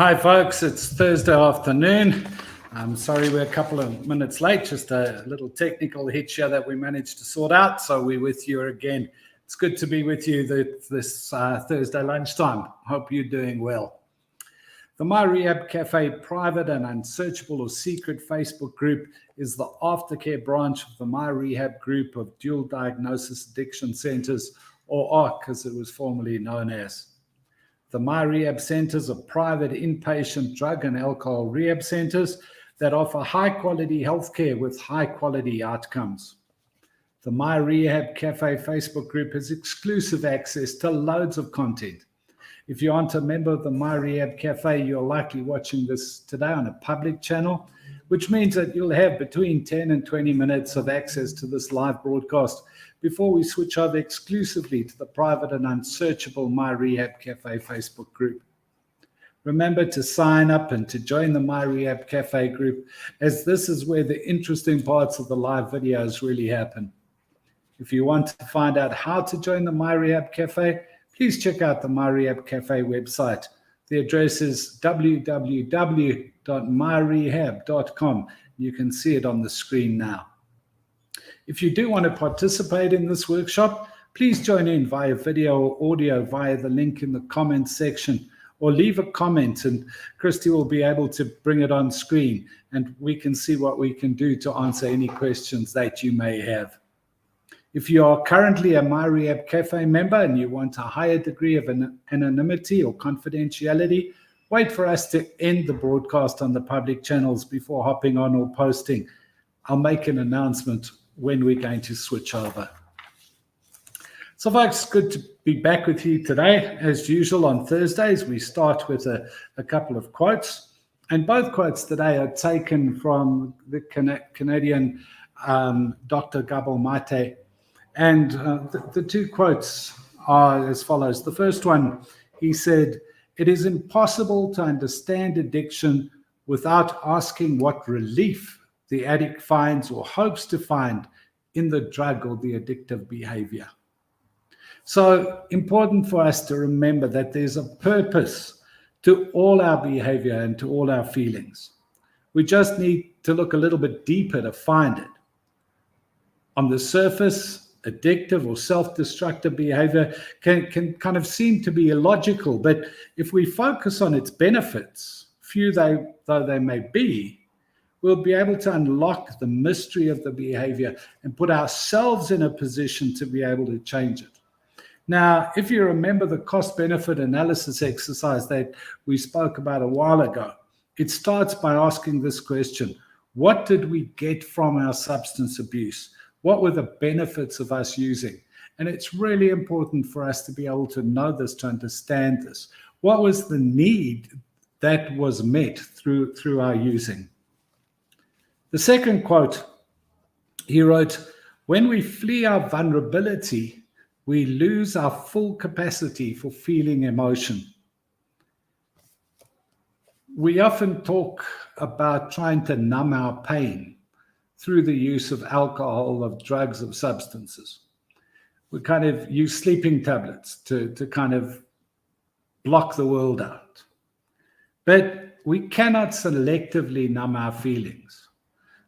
Hi folks, it's Thursday afternoon. I'm sorry we're a couple of minutes late, just a little technical hitch here that we managed to sort out. So we're with you again. It's good to be with you this Thursday lunchtime. Hope you're doing well. The MyRehab Cafe private and unsearchable or secret Facebook group is the aftercare branch of the MyRehab Group of Dual Diagnosis Addiction Centers, or ARC as it was formerly known as. The MyRehab centers are private inpatient drug and alcohol rehab centers that offer high-quality healthcare with high-quality outcomes. The MyRehab Cafe Facebook group has exclusive access to loads of content. If you aren't a member of the MyRehab Cafe, you're likely watching this today on a public channel, which means that you'll have between 10 and 20 minutes of access to this live broadcast before we switch over exclusively to the private and unsearchable MyRehab Cafe Facebook group. Remember to sign up and to join the MyRehab Cafe group, as this is where the interesting parts of the live videos really happen. If you want to find out how to join the MyRehab Cafe, please check out the MyRehab Cafe website. The address is www.myrehab.com. You can see it on the screen now. If you do want to participate in this workshop, please join in via video or audio via the link in the comments section, or leave a comment and Christy will be able to bring it on screen and we can see what we can do to answer any questions that you may have. If you are currently a MyRehab Cafe member and you want a higher degree of anonymity or confidentiality, wait for us to end the broadcast on the public channels before hopping on or posting. I'll make an announcement when we're going to switch over. So folks, good to be back with you today. As usual on Thursdays, we start with a couple of quotes. And both quotes today are taken from the Canadian Dr. Gabor Mate. And the two quotes are as follows. The first one, he said, "It is impossible to understand addiction without asking what relief the addict finds or hopes to find in the drug or the addictive behavior." So important for us to remember that there's a purpose to all our behavior and to all our feelings. We just need to look a little bit deeper to find it. On the surface, addictive or self-destructive behavior can kind of seem to be illogical, but if we focus on its benefits, few though they may be, we'll be able to unlock the mystery of the behavior and put ourselves in a position to be able to change it. Now, if you remember the cost-benefit analysis exercise that we spoke about a while ago, it starts by asking this question: what did we get from our substance abuse? What were the benefits of us using? And it's really important for us to be able to know this, to understand this. What was the need that was met through our using? The second quote, he wrote, "When we flee our vulnerability, we lose our full capacity for feeling emotion." We often talk about trying to numb our pain through the use of alcohol, of drugs, of substances. We kind of use sleeping tablets to kind of block the world out. But we cannot selectively numb our feelings.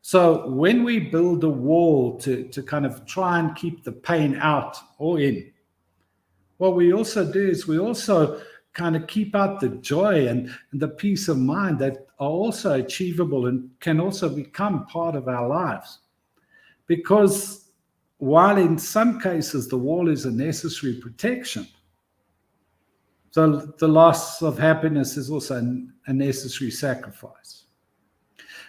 So when we build a wall to kind of try and keep the pain out or in, what we also do is we also kind of keep out the joy and the peace of mind that are also achievable and can also become part of our lives. Because while in some cases the wall is a necessary protection, so the loss of happiness is also a necessary sacrifice.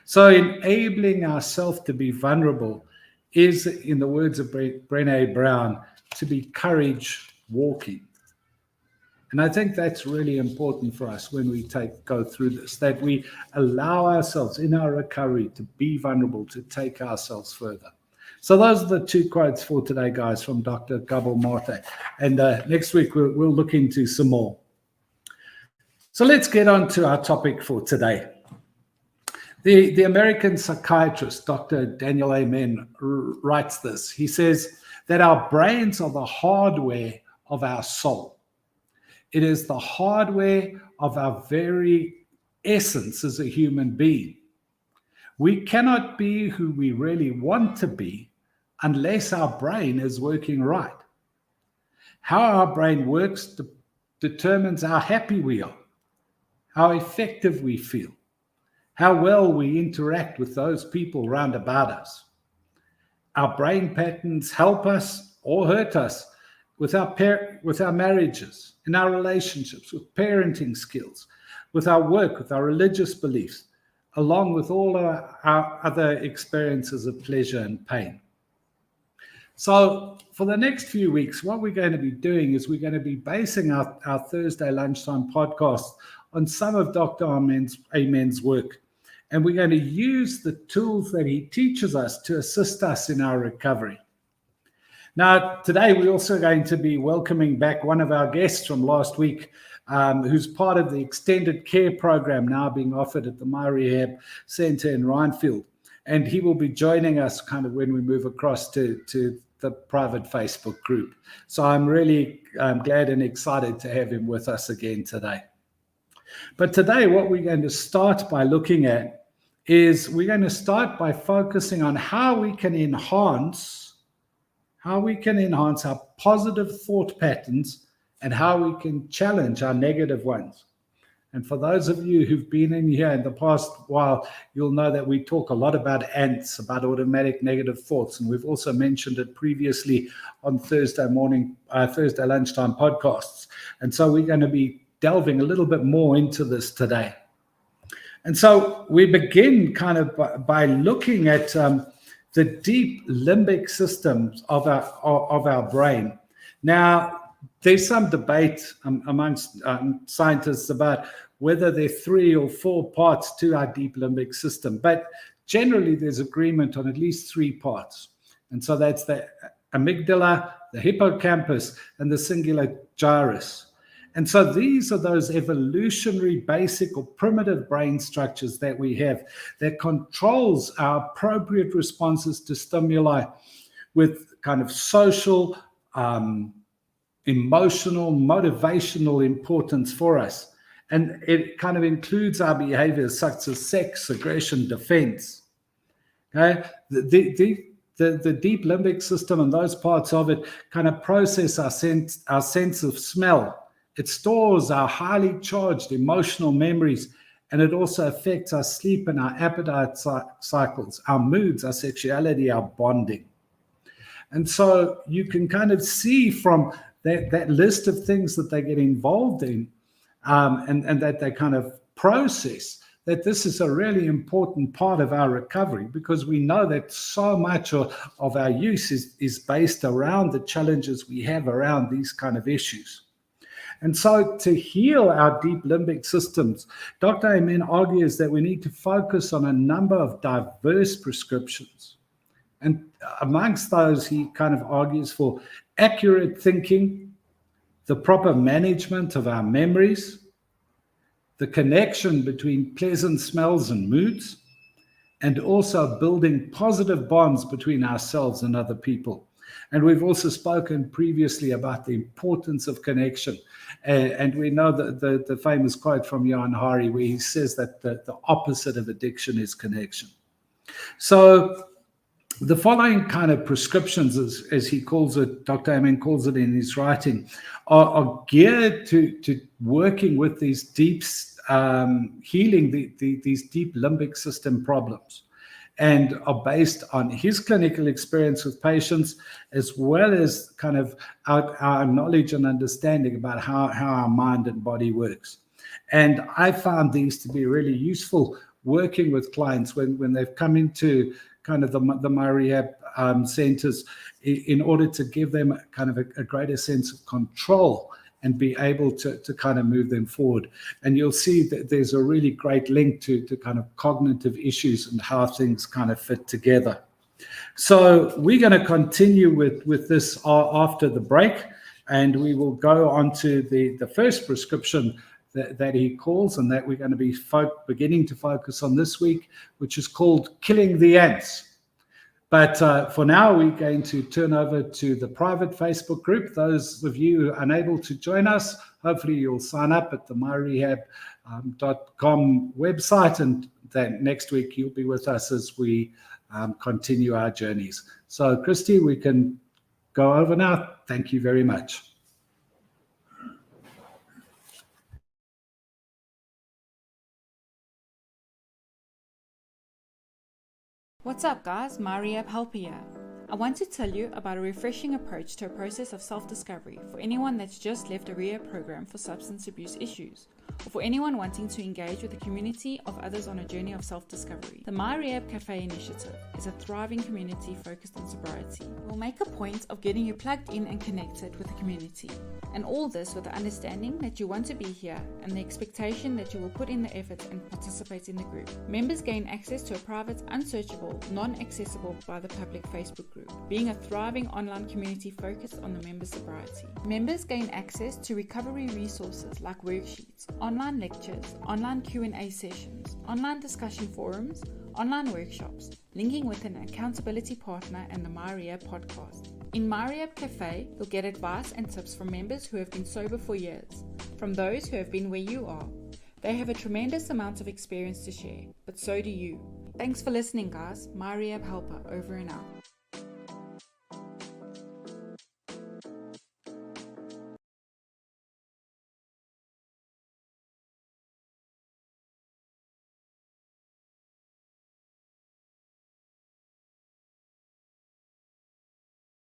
So enabling ourselves to be vulnerable is, in the words of Brené Brown, to be courage walking. And I think that's really important for us when we go through this, that we allow ourselves in our recovery to be vulnerable, to take ourselves further. So those are the two quotes for today, guys, from Dr. Gabor Mate. And next week, we'll look into some more. So let's get on to our topic for today. The American psychiatrist, Dr. Daniel Amen, writes this. He says that our brains are the hardware of our soul. It is the hardware of our very essence as a human being. We cannot be who we really want to be unless our brain is working right. How our brain works determines how happy we are, how effective we feel, how well we interact with those people round about us. Our brain patterns help us or hurt us with our marriages, in our relationships, with parenting skills, with our work, with our religious beliefs, along with all our other experiences of pleasure and pain. So for the next few weeks, what we're going to be doing is we're going to be basing our Thursday lunchtime podcast on some of Dr. Amen's work. And we're going to use the tools that he teaches us to assist us in our recovery. Now, today we're also going to be welcoming back one of our guests from last week, who's part of the extended care program now being offered at the MyRehab Center in Rhinefield. And he will be joining us kind of when we move across to the private Facebook group. So I'm really glad and excited to have him with us again today. But today what we're going to start by looking at is we're going to start by focusing on how we can enhance our positive thought patterns and how we can challenge our negative ones. And for those of you who've been in here in the past while, you'll know that we talk a lot about ants, about automatic negative thoughts. And we've also mentioned it previously on Thursday lunchtime podcasts. And so we're going to be delving a little bit more into this today. And so we begin kind of by looking at the deep limbic systems of our brain. Now, there's some debate amongst scientists about whether there are 3 or 4 parts to our deep limbic system, but generally there's agreement on at least 3 parts. And so that's the amygdala, the hippocampus, and the cingulate gyrus. And so these are those evolutionary, basic or primitive brain structures that we have that controls our appropriate responses to stimuli with kind of social, emotional, motivational importance for us. And it kind of includes our behaviors such as sex, aggression, defense. Okay? The deep limbic system and those parts of it kind of process our sense of smell. It stores our highly charged emotional memories, and it also affects our sleep and our appetite cycles, our moods, our sexuality, our bonding. And so you can kind of see from that list of things that they get involved in and that they kind of process, that this is a really important part of our recovery, because we know that so much of our use is based around the challenges we have around these kind of issues. And so to heal our deep limbic systems, Dr. Amen argues that we need to focus on a number of diverse prescriptions. And amongst those, he kind of argues for accurate thinking, the proper management of our memories, the connection between pleasant smells and moods, and also building positive bonds between ourselves and other people. And we've also spoken previously about the importance of connection. And we know that the famous quote from Johan Hari, where he says that the opposite of addiction is connection. So the following kind of prescriptions, as he calls it, Dr. Amen calls it in his writing, are geared to working with these deep, healing these deep limbic system problems, and are based on his clinical experience with patients, as well as kind of our knowledge and understanding about how our mind and body works. And I found these to be really useful working with clients when they've come into kind of the MyRehab centers, in order to give them kind of a greater sense of control and be able to kind of move them forward. And you'll see that there's a really great link to kind of cognitive issues and how things kind of fit together. So we're going to continue with this after the break, and we will go on to the first prescription that he calls, and that we're going to be beginning to focus on this week, which is called Killing the Ants. But for now, we're going to turn over to the private Facebook group. Those of you unable to join us, hopefully you'll sign up at the MyRehab.com website, and then next week you'll be with us as we continue our journeys. So, Christy, we can go over now. Thank you very much. What's up, guys? MyRehab Helper here. I want to tell you about a refreshing approach to a process of self-discovery for anyone that's just left a rehab program for substance abuse issues, or for anyone wanting to engage with a community of others on a journey of self-discovery. The MyRehab Cafe initiative is a thriving community focused on sobriety. We'll make a point of getting you plugged in and connected with the community, and all this with the understanding that you want to be here and the expectation that you will put in the effort and participate in the group. Members gain access to a private, unsearchable, non-accessible by the public Facebook group, being a thriving online community focused on the member sobriety. Members gain access to recovery resources like worksheets, online lectures, online Q&A sessions, online discussion forums, online workshops, linking with an accountability partner and the MyRehab podcast. In MyRehab Cafe, you'll get advice and tips from members who have been sober for years, from those who have been where you are. They have a tremendous amount of experience to share, but so do you. Thanks for listening, guys. MyRehab Helper, over and out.